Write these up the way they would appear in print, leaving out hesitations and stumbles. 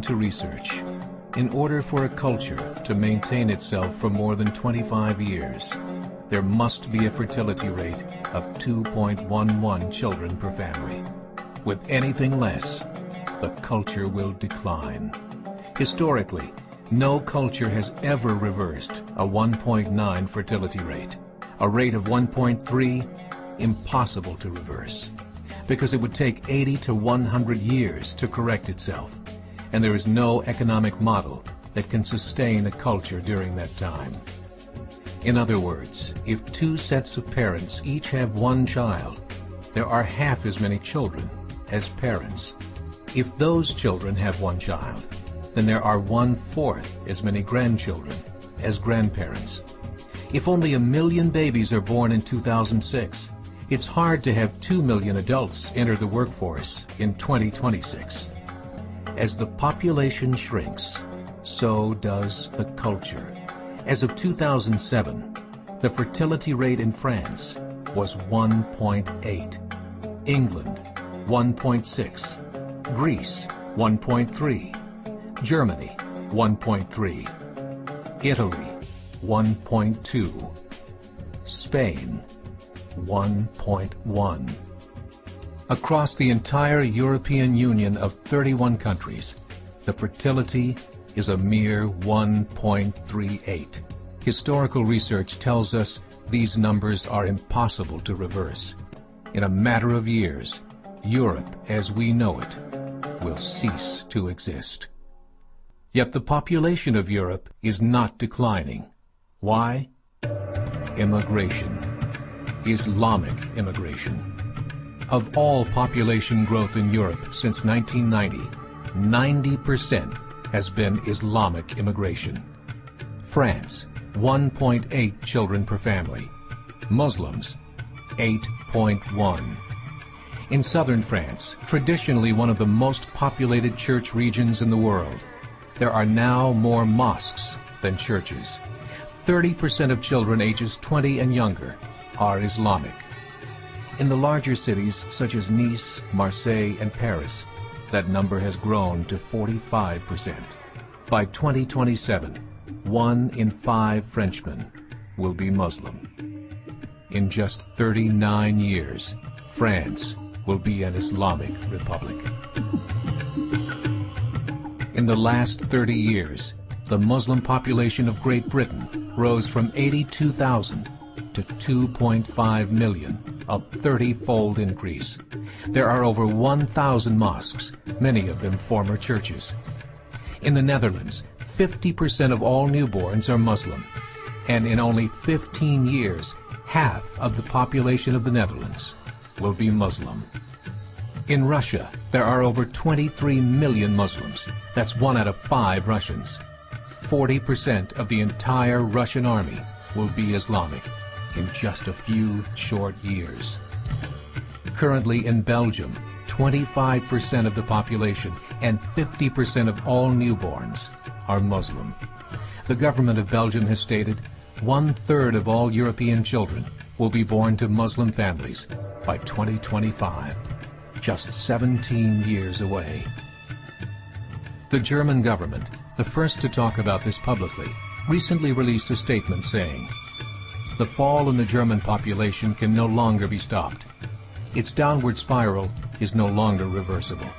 According to research, in order for a culture to maintain itself for more than 25 years, there must be a fertility rate of 2.11 children per family. With anything less, the culture will decline. Historically, no culture has ever reversed a 1.9 fertility rate. A rate of 1.3, impossible to reverse, because it would take 80 to 100 years to correct itself, and there is no economic model that can sustain a culture during that time. In other words, if two sets of parents each have one child, there are half as many children as parents. If those children have one child, then there are 1/4 as many grandchildren as grandparents. If only 1 million babies are born in 2006, it's hard to have 2 million adults enter the workforce in 2026. As the population shrinks, so does the culture. As of 2007, the fertility rate in France was 1.8, England 1.6, Greece 1.3, Germany 1.3, Italy 1.2, Spain 1.1. Across the entire European Union of 31 countries, the fertility is a mere 1.38. Historical research tells us these numbers are impossible to reverse. In a matter of years, Europe as we know it will cease to exist. Yet the population of Europe is not declining. Why? Immigration. Islamic immigration. Of all population growth in Europe since 1990, 90% has been Islamic immigration. France, 1.8 children per family. Muslims, 8.1. In southern France, traditionally one of the most populated church regions in the world, there are now more mosques than churches. 30% of children ages 20 and younger are Islamic. In the larger cities such as Nice, Marseille, and Paris, that number has grown to 45%. By 2027, 1 in 5 Frenchmen will be Muslim. In just 39 years, France will be an Islamic republic. In the last 30 years, the Muslim population of Great Britain rose from 82,000 to 2.5 million, a 30-fold increase. There are over 1,000 mosques, many of them former churches. In the Netherlands, 50% of all newborns are Muslim, and in only 15 years, half of the population of the Netherlands will be Muslim. In Russia, there are over 23 million Muslims. That's 1 out of 5 Russians. 40% of the entire Russian army will be Islamic in just a few short years. Currently in Belgium, 25% of the population and 50% of all newborns are Muslim. The government of Belgium has stated 1/3 of all European children will be born to Muslim families by 2025, just 17 years away. The German government, the first to talk about this publicly, recently released a statement saying, "The fall in the German population can no longer be stopped. Its downward spiral is no longer reversible.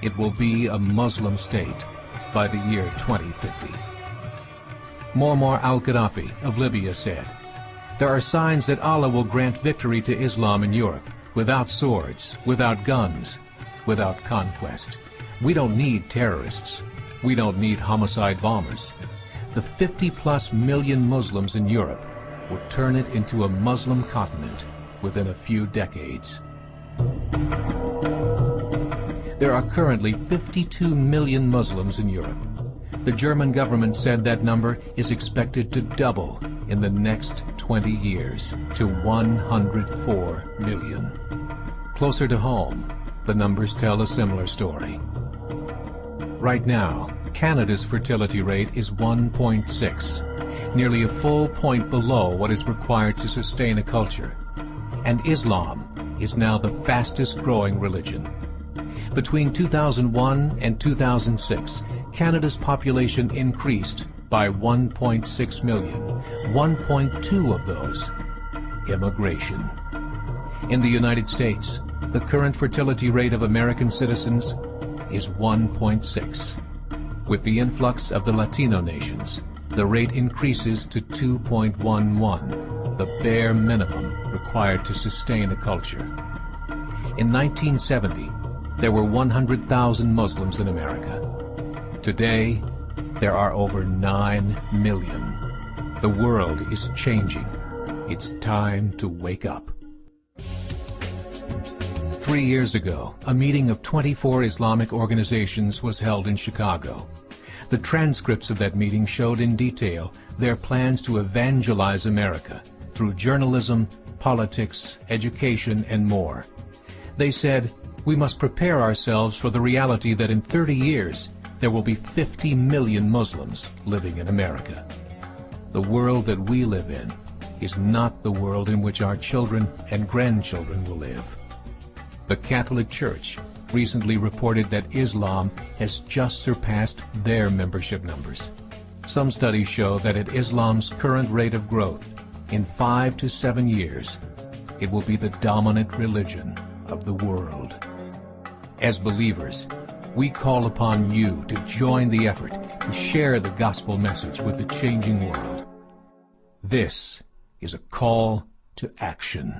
It will be a Muslim state by the year 2050. Muammar al-Gaddafi of Libya said, "There are signs that Allah will grant victory to Islam in Europe, without swords, without guns, without conquest. We don't need terrorists. We don't need homicide bombers. The 50+ million Muslims in Europe would turn it into a Muslim continent within a few decades." There are currently 52 million Muslims in Europe. The German government said that number is expected to double in the next 20 years to 104 million. Closer to home, the numbers tell a similar story. Right now, Canada's fertility rate is 1.6, nearly a full point below what is required to sustain a culture. And Islam is now the fastest growing religion. Between 2001 and 2006, Canada's population increased by 1.6 million, 1.2 of those immigration. In the United States, the current fertility rate of American citizens is 1.6. With the influx of the Latino nations, the rate increases to 2.11, the bare minimum required to sustain a culture. In 1970, there were 100,000 Muslims in America. Today, there are over 9 million. The world is changing. It's time to wake up. 3 years ago, a meeting of 24 Islamic organizations was held in Chicago. The transcripts of that meeting showed in detail their plans to evangelize America through journalism, politics, education, and more. They said, we must prepare ourselves for the reality that in 30 years, there will be 50 million Muslims living in America. The world that we live in is not the world in which our children and grandchildren will live. The Catholic Church recently reported that Islam has just surpassed their membership numbers. Some studies show that at Islam's current rate of growth, in 5 to 7 years, it will be the dominant religion of the world. As believers, we call upon you to join the effort to share the gospel message with the changing world. This is a call to action.